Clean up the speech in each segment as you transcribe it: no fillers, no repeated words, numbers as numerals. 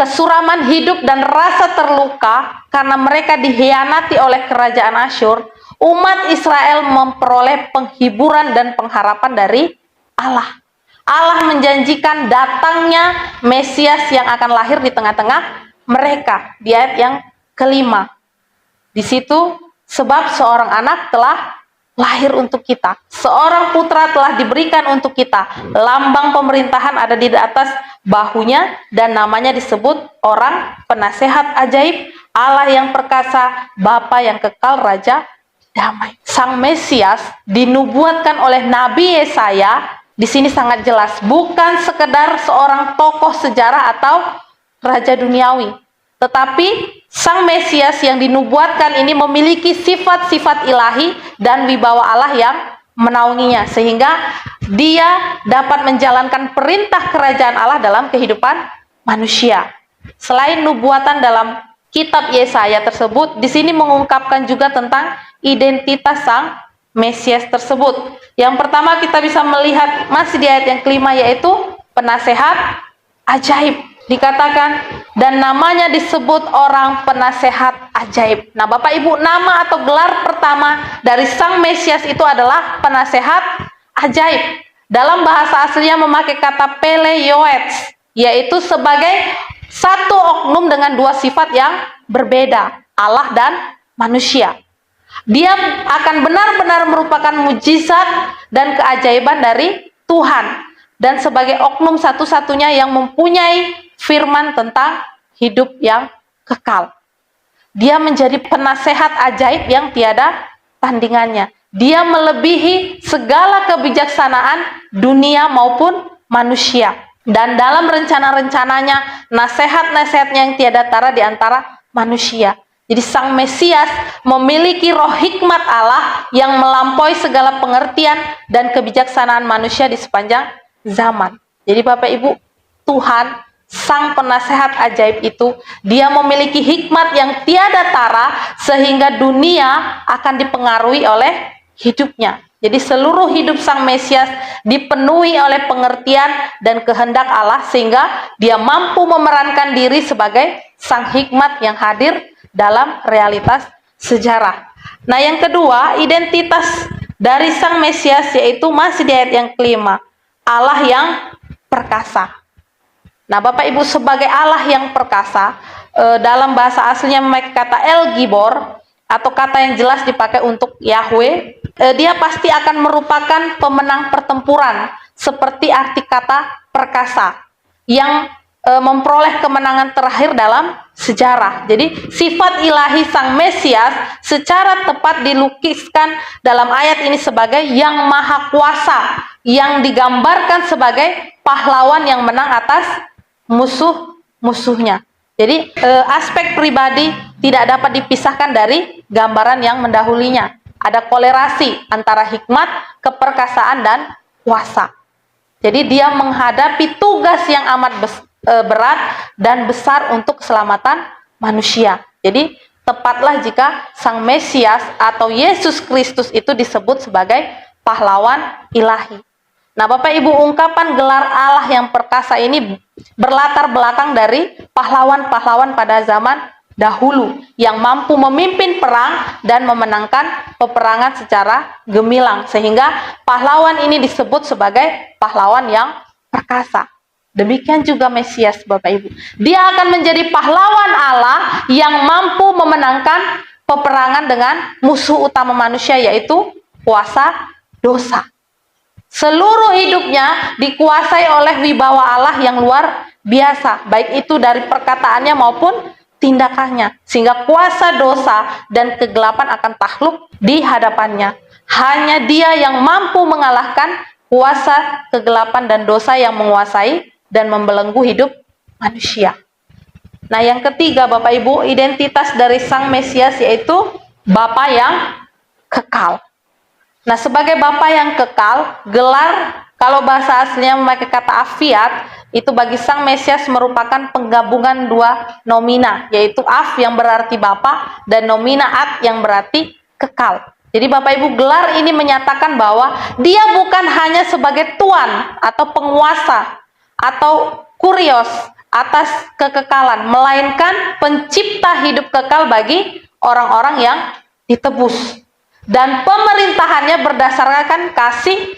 kesuraman hidup dan rasa terluka karena mereka dikhianati oleh kerajaan Asyur, umat Israel memperoleh penghiburan dan pengharapan dari Allah. Allah menjanjikan datangnya Mesias yang akan lahir di tengah-tengah mereka. Di ayat yang kelima. Di situ, sebab seorang anak telah lahir untuk kita. Seorang putra telah diberikan untuk kita. Lambang pemerintahan ada di atas bahunya dan namanya disebut orang penasehat ajaib, Allah yang perkasa, Bapa yang kekal, Raja damai. Sang Mesias dinubuatkan oleh Nabi Yesaya. Di sini sangat jelas, bukan sekedar seorang tokoh sejarah atau raja duniawi, tetapi Sang Mesias yang dinubuatkan ini memiliki sifat-sifat ilahi dan wibawa Allah yang menaunginya, sehingga dia dapat menjalankan perintah kerajaan Allah dalam kehidupan manusia. Selain nubuatan dalam kitab Yesaya tersebut, di sini mengungkapkan juga tentang identitas Sang Mesias tersebut. Yang pertama kita bisa melihat masih di ayat yang kelima, yaitu penasehat ajaib. Dikatakan, dan namanya disebut orang penasehat ajaib. Nah Bapak Ibu, nama atau gelar pertama dari Sang Mesias itu adalah penasehat ajaib. Dalam bahasa aslinya memakai kata Peleioets, yaitu sebagai satu oknum dengan dua sifat yang berbeda, Allah dan manusia. Dia akan benar-benar merupakan mujizat dan keajaiban dari Tuhan, dan sebagai oknum satu-satunya yang mempunyai firman tentang hidup yang kekal. Dia menjadi penasehat ajaib yang tiada tandingannya. Dia melebihi segala kebijaksanaan dunia maupun manusia. Dan dalam rencana-rencananya, nasihat-nasihatnya yang tiada tara di antara manusia. Jadi Sang Mesias memiliki roh hikmat Allah yang melampaui segala pengertian dan kebijaksanaan manusia di sepanjang zaman. Jadi Bapak Ibu, Tuhan, Sang penasehat ajaib itu, dia memiliki hikmat yang tiada tara sehingga dunia akan dipengaruhi oleh hidupnya. Jadi seluruh hidup Sang Mesias dipenuhi oleh pengertian dan kehendak Allah, sehingga dia mampu memerankan diri sebagai Sang hikmat yang hadir dalam realitas sejarah. Nah yang kedua, identitas dari Sang Mesias yaitu masih di ayat yang kelima, Allah yang perkasa. Nah Bapak Ibu, sebagai Allah yang perkasa, dalam bahasa aslinya memakai kata El Gibor, atau kata yang jelas dipakai untuk Yahweh. Dia pasti akan merupakan pemenang pertempuran, seperti arti kata perkasa, yang memperoleh kemenangan terakhir dalam sejarah. Jadi sifat ilahi Sang Mesias secara tepat dilukiskan dalam ayat ini sebagai yang maha kuasa, yang digambarkan sebagai pahlawan yang menang atas musuh-musuhnya. Jadi aspek pribadi tidak dapat dipisahkan dari gambaran yang mendahulinya. Ada kolerasi antara hikmat, keperkasaan, dan kuasa. Jadi dia menghadapi tugas yang amat berat dan besar untuk keselamatan manusia. Jadi tepatlah jika Sang Mesias atau Yesus Kristus itu disebut sebagai pahlawan ilahi. Nah Bapak Ibu, ungkapan gelar Allah yang perkasa ini berlatar belakang dari pahlawan-pahlawan pada zaman dahulu yang mampu memimpin perang dan memenangkan peperangan secara gemilang, sehingga pahlawan ini disebut sebagai pahlawan yang perkasa. Demikian juga Mesias Bapak Ibu. Dia akan menjadi pahlawan Allah yang mampu memenangkan peperangan dengan musuh utama manusia, yaitu kuasa dosa. Seluruh hidupnya dikuasai oleh wibawa Allah yang luar biasa, baik itu dari perkataannya maupun tindakannya, sehingga kuasa dosa dan kegelapan akan takluk di hadapannya. Hanya Dia yang mampu mengalahkan kuasa kegelapan dan dosa yang menguasai dan membelenggu hidup manusia. Nah yang ketiga Bapak Ibu, identitas dari Sang Mesias yaitu Bapa yang kekal. Nah sebagai Bapa yang kekal, gelar kalau bahasa aslinya memakai kata afiat, itu bagi Sang Mesias merupakan penggabungan dua nomina, yaitu af yang berarti Bapa dan nomina at yang berarti kekal. Jadi Bapak Ibu, gelar ini menyatakan bahwa Dia bukan hanya sebagai tuan atau penguasa atau kurios atas kekekalan, melainkan pencipta hidup kekal bagi orang-orang yang ditebus. Dan pemerintahannya berdasarkan kasih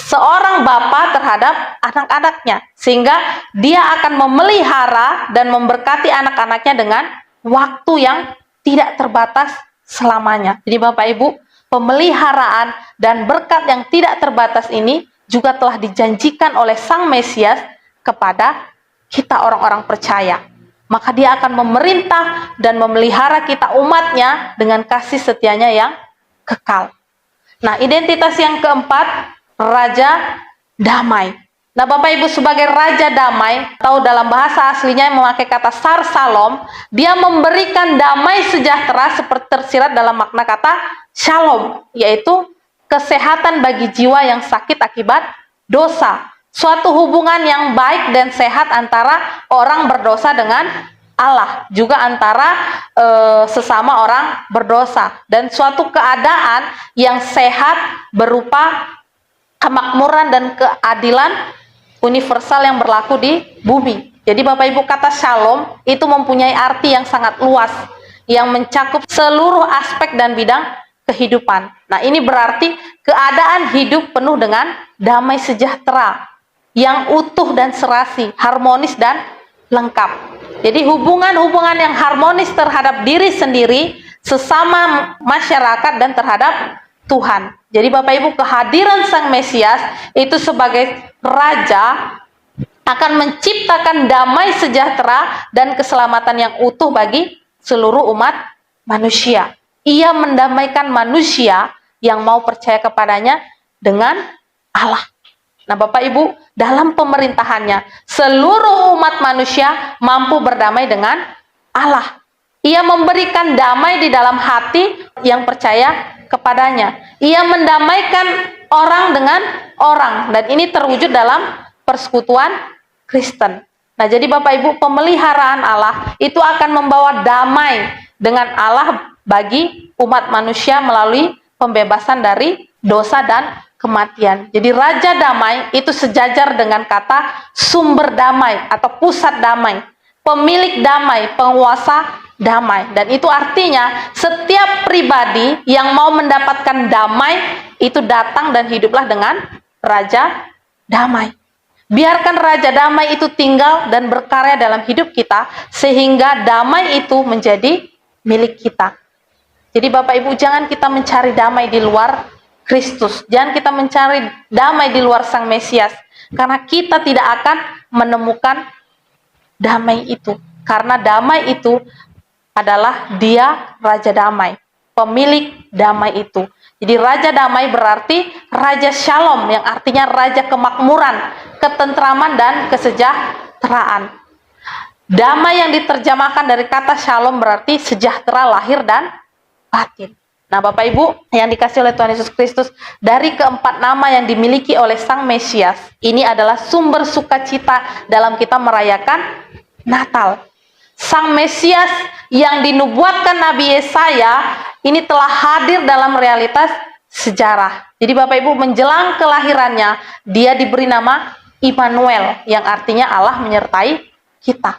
seorang bapa terhadap anak-anaknya, sehingga dia akan memelihara dan memberkati anak-anaknya dengan waktu yang tidak terbatas selamanya. Jadi Bapak Ibu, pemeliharaan dan berkat yang tidak terbatas ini juga telah dijanjikan oleh Sang Mesias kepada kita orang-orang percaya. Maka dia akan memerintah dan memelihara kita umatnya dengan kasih setianya yang kekal. Nah, identitas yang keempat, Raja Damai. Nah, Bapak Ibu, sebagai Raja Damai, atau dalam bahasa aslinya yang memakai kata Sar Salom, dia memberikan damai sejahtera seperti tersirat dalam makna kata Shalom, yaitu kesehatan bagi jiwa yang sakit akibat dosa. Suatu hubungan yang baik dan sehat antara orang berdosa dengan Allah, juga antara sesama orang berdosa, dan suatu keadaan yang sehat berupa kemakmuran dan keadilan universal yang berlaku di bumi. Jadi Bapak Ibu, kata shalom itu mempunyai arti yang sangat luas, yang mencakup seluruh aspek dan bidang kehidupan. Nah, ini berarti keadaan hidup penuh dengan damai sejahtera yang utuh dan serasi, harmonis dan lengkap. Jadi hubungan-hubungan yang harmonis terhadap diri sendiri, sesama masyarakat, dan terhadap Tuhan. Jadi Bapak Ibu, kehadiran Sang Mesias itu sebagai Raja akan menciptakan damai sejahtera dan keselamatan yang utuh bagi seluruh umat manusia. Ia mendamaikan manusia yang mau percaya kepadanya dengan Allah. Nah Bapak Ibu, dalam pemerintahannya, seluruh umat manusia mampu berdamai dengan Allah. Ia memberikan damai di dalam hati yang percaya kepadanya. Ia mendamaikan orang dengan orang, dan ini terwujud dalam persekutuan Kristen. Nah jadi Bapak Ibu, pemeliharaan Allah itu akan membawa damai dengan Allah bagi umat manusia melalui pembebasan dari dosa dan kematian. Jadi Raja Damai itu sejajar dengan kata sumber damai atau pusat damai, pemilik damai, penguasa damai. Dan itu artinya setiap pribadi yang mau mendapatkan damai itu datang dan hiduplah dengan Raja Damai. Biarkan Raja Damai itu tinggal dan berkarya dalam hidup kita, sehingga damai itu menjadi milik kita. Jadi Bapak Ibu, jangan kita mencari damai di luar Kristus. Jangan kita mencari damai di luar Sang Mesias, karena kita tidak akan menemukan damai itu. Karena damai itu adalah Dia Raja Damai, pemilik damai itu. Jadi Raja Damai berarti Raja Shalom, yang artinya Raja kemakmuran, ketentraman, dan kesejahteraan. Damai yang diterjemahkan dari kata Shalom berarti sejahtera lahir dan batin. Nah Bapak Ibu yang dikasih oleh Tuhan Yesus Kristus, dari keempat nama yang dimiliki oleh Sang Mesias, ini adalah sumber sukacita dalam kita merayakan Natal. Sang Mesias yang dinubuatkan Nabi Yesaya ini telah hadir dalam realitas sejarah. Jadi Bapak Ibu, menjelang kelahirannya, dia diberi nama Immanuel, yang artinya Allah menyertai kita.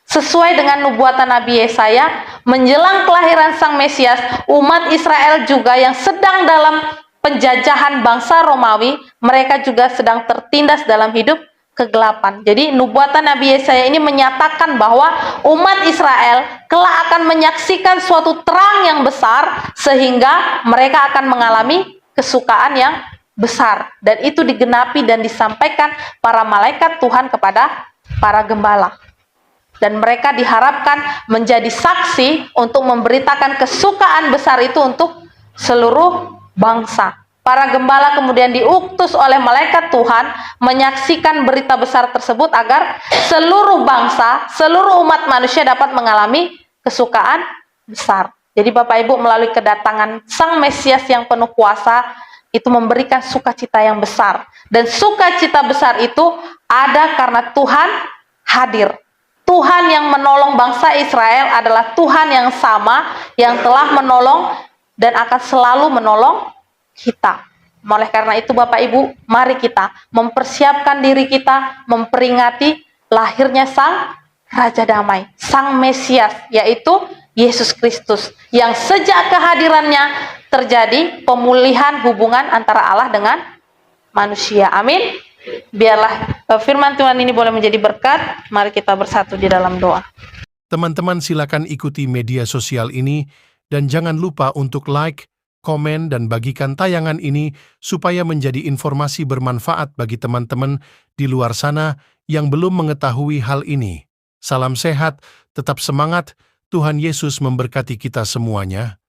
Sesuai dengan nubuatan Nabi Yesaya, menjelang kelahiran Sang Mesias, umat Israel juga yang sedang dalam penjajahan bangsa Romawi, mereka juga sedang tertindas dalam hidup kegelapan. Jadi nubuatan Nabi Yesaya ini menyatakan bahwa umat Israel kelak akan menyaksikan suatu terang yang besar, sehingga mereka akan mengalami kesukaan yang besar. Dan itu digenapi dan disampaikan para malaikat Tuhan kepada para gembala. Dan mereka diharapkan menjadi saksi untuk memberitakan kesukaan besar itu untuk seluruh bangsa. Para gembala kemudian diutus oleh malaikat Tuhan menyaksikan berita besar tersebut agar seluruh bangsa, seluruh umat manusia dapat mengalami kesukaan besar. Jadi Bapak Ibu, melalui kedatangan Sang Mesias yang penuh kuasa, itu memberikan sukacita yang besar. Dan sukacita besar itu ada karena Tuhan hadir. Tuhan yang menolong bangsa Israel adalah Tuhan yang sama, yang telah menolong dan akan selalu menolong kita. Oleh karena itu Bapak Ibu, mari kita mempersiapkan diri kita memperingati lahirnya Sang Raja Damai, Sang Mesias, yaitu Yesus Kristus, yang sejak kehadirannya terjadi pemulihan hubungan antara Allah dengan manusia. Amin. Biarlah firman Tuhan ini boleh menjadi berkat. Mari kita bersatu di dalam doa. Teman-teman silakan ikuti media sosial ini dan jangan lupa untuk like, komen, dan bagikan tayangan ini supaya menjadi informasi bermanfaat bagi teman-teman di luar sana yang belum mengetahui hal ini. Salam sehat, tetap semangat, Tuhan Yesus memberkati kita semuanya.